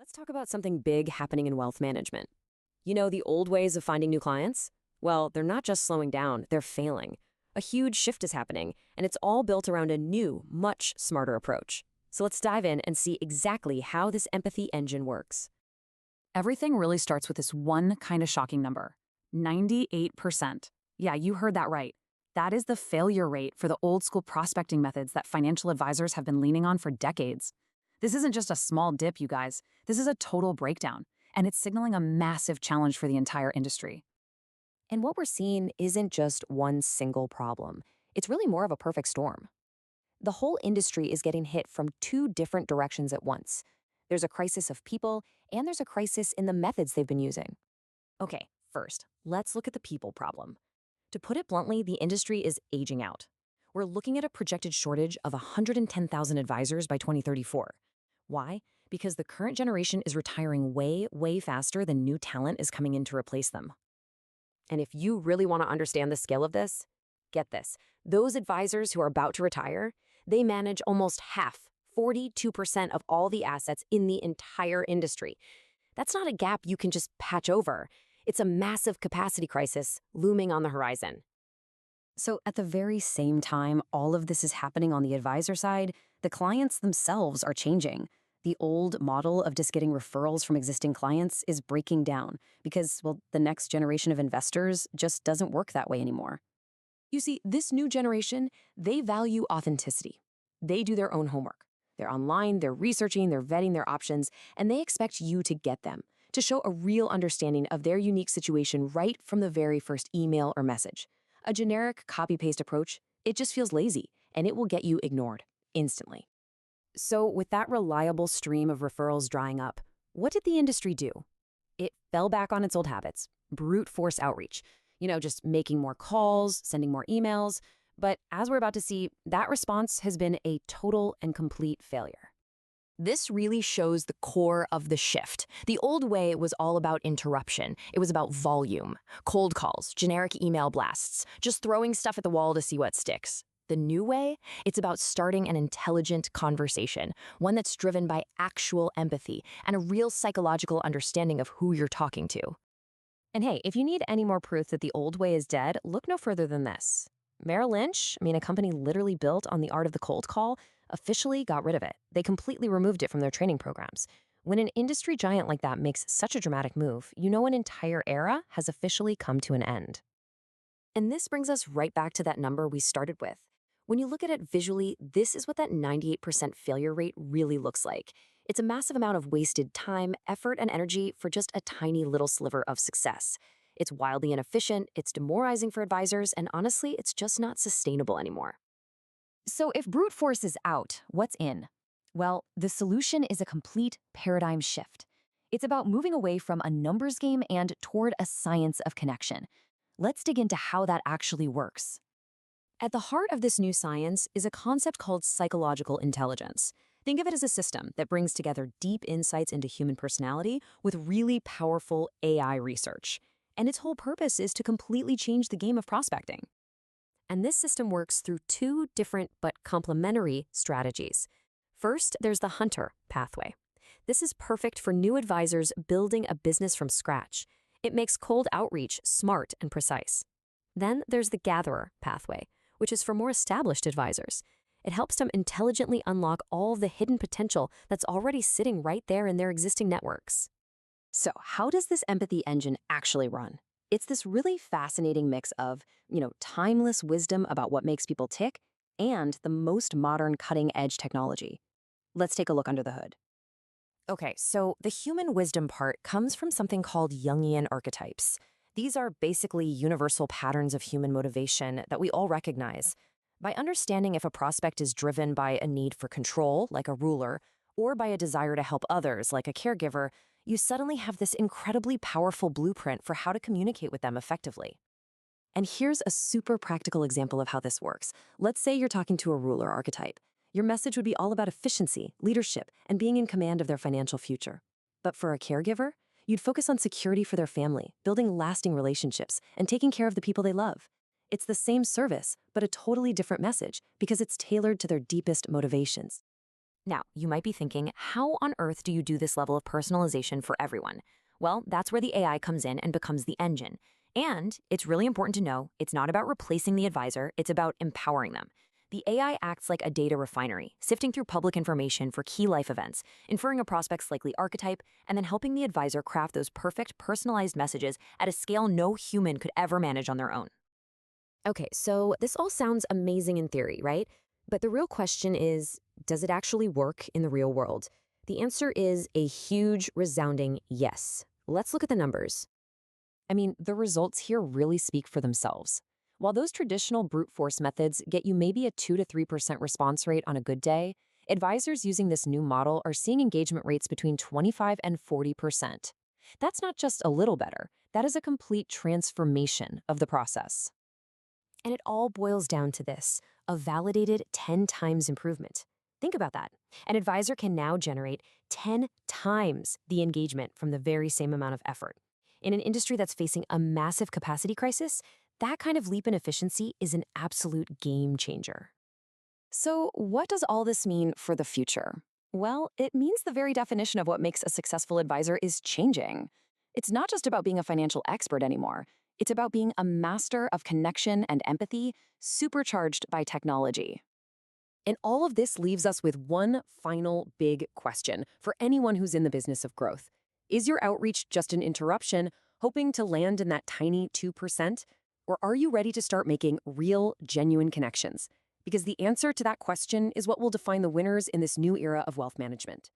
Let's talk about something big happening in wealth management. You know, the old ways of finding new clients? Well, they're not just slowing down, they're failing. A huge shift is happening, and it's all built around a new, much smarter approach. So let's dive in and see exactly how this empathy engine works. Everything really starts with this one kind of shocking number, 98%. Yeah, you heard that right. That is the failure rate for the old school prospecting methods that financial advisors have been leaning on for decades. This isn't just a small dip, you guys. This is a total breakdown, and it's signaling a massive challenge for the entire industry. And what we're seeing isn't just one single problem. It's really more of a perfect storm. The whole industry is getting hit from two different directions at once. There's a crisis of people, and there's a crisis in the methods they've been using. Okay, first, let's look at the people problem. To put it bluntly, the industry is aging out. We're looking at a projected shortage of 110,000 advisors by 2034. Why? Because the current generation is retiring way faster than new talent is coming in to replace them. And if you really want to understand the scale of this, get this. Those advisors who are about to retire, they manage almost half, 42% of all the assets in the entire industry. That's not a gap you can just patch over. It's a massive capacity crisis looming on the horizon. So at the very same time all of this is happening on the advisor side, the clients themselves are changing. The old model of just getting referrals from existing clients is breaking down because, well, the next generation of investors just doesn't work that way anymore. You see, this new generation, they value authenticity. They do their own homework. They're online, they're researching, they're vetting their options, and they expect you to get them, to show a real understanding of their unique situation right from the very first email or message. A generic copy-paste approach, it just feels lazy, and it will get you ignored instantly. So with that reliable stream of referrals drying up, what did the industry do? It fell back on its old habits, brute force outreach, just making more calls, sending more emails. But as we're about to see, that response has been a total and complete failure. This really shows the core of the shift. The old way was all about interruption. It was about volume, cold calls, generic email blasts, just throwing stuff at the wall to see what sticks. The new way, it's about starting an intelligent conversation, one that's driven by actual empathy and a real psychological understanding of who you're talking to. And hey, if you need any more proof that the old way is dead, look no further than this. Merrill Lynch, a company literally built on the art of the cold call, officially got rid of it. They completely removed it from their training programs. When an industry giant like that makes such a dramatic move, you know an entire era has officially come to an end. And this brings us right back to that number we started with. When you look at it visually, this is what that 98% failure rate really looks like. It's a massive amount of wasted time, effort, and energy for just a tiny little sliver of success. It's wildly inefficient, it's demoralizing for advisors, and honestly, it's just not sustainable anymore. So if brute force is out, what's in? Well, the solution is a complete paradigm shift. It's about moving away from a numbers game and toward a science of connection. Let's dig into how that actually works. At the heart of this new science is a concept called psychological intelligence. Think of it as a system that brings together deep insights into human personality with really powerful AI research. And its whole purpose is to completely change the game of prospecting. And this system works through two different but complementary strategies. First, there's the hunter pathway. This is perfect for new advisors building a business from scratch. It makes cold outreach smart and precise. Then there's the gatherer pathway, which is for more established advisors. It helps them intelligently unlock all the hidden potential that's already sitting right there in their existing networks. So how does this empathy engine actually run? It's this really fascinating mix of, timeless wisdom about what makes people tick and the most modern cutting-edge technology. Let's take a look under the hood. Okay, so the human wisdom part comes from something called Jungian archetypes. These are basically universal patterns of human motivation that we all recognize. By understanding if a prospect is driven by a need for control, like a ruler, or by a desire to help others, like a caregiver, you suddenly have this incredibly powerful blueprint for how to communicate with them effectively. And here's a super practical example of how this works. Let's say you're talking to a ruler archetype. Your message would be all about efficiency, leadership, and being in command of their financial future. But for a caregiver, you'd focus on security for their family, building lasting relationships, and taking care of the people they love. It's the same service, but a totally different message because it's tailored to their deepest motivations. Now, you might be thinking, how on earth do you do this level of personalization for everyone? Well, that's where the AI comes in and becomes the engine. And it's really important to know it's not about replacing the advisor, it's about empowering them. The AI acts like a data refinery, sifting through public information for key life events, inferring a prospect's likely archetype, and then helping the advisor craft those perfect personalized messages at a scale no human could ever manage on their own. Okay, so this all sounds amazing in theory, right? But the real question is, does it actually work in the real world? The answer is a huge, resounding yes. Let's look at the numbers. I mean, the results here really speak for themselves. While those traditional brute force methods get you maybe a 2 to 3% response rate on a good day, advisors using this new model are seeing engagement rates between 25 and 40%. That's not just a little better, that is a complete transformation of the process. And it all boils down to this, a validated 10 times improvement. Think about that. An advisor can now generate 10 times the engagement from the very same amount of effort. In an industry that's facing a massive capacity crisis, that kind of leap in efficiency is an absolute game changer. So, what does all this mean for the future? Well, it means the very definition of what makes a successful advisor is changing. It's not just about being a financial expert anymore. It's about being a master of connection and empathy, supercharged by technology. And all of this leaves us with one final big question for anyone who's in the business of growth. Is your outreach just an interruption, hoping to land in that tiny 2%? Or are you ready to start making real, genuine connections? Because the answer to that question is what will define the winners in this new era of wealth management.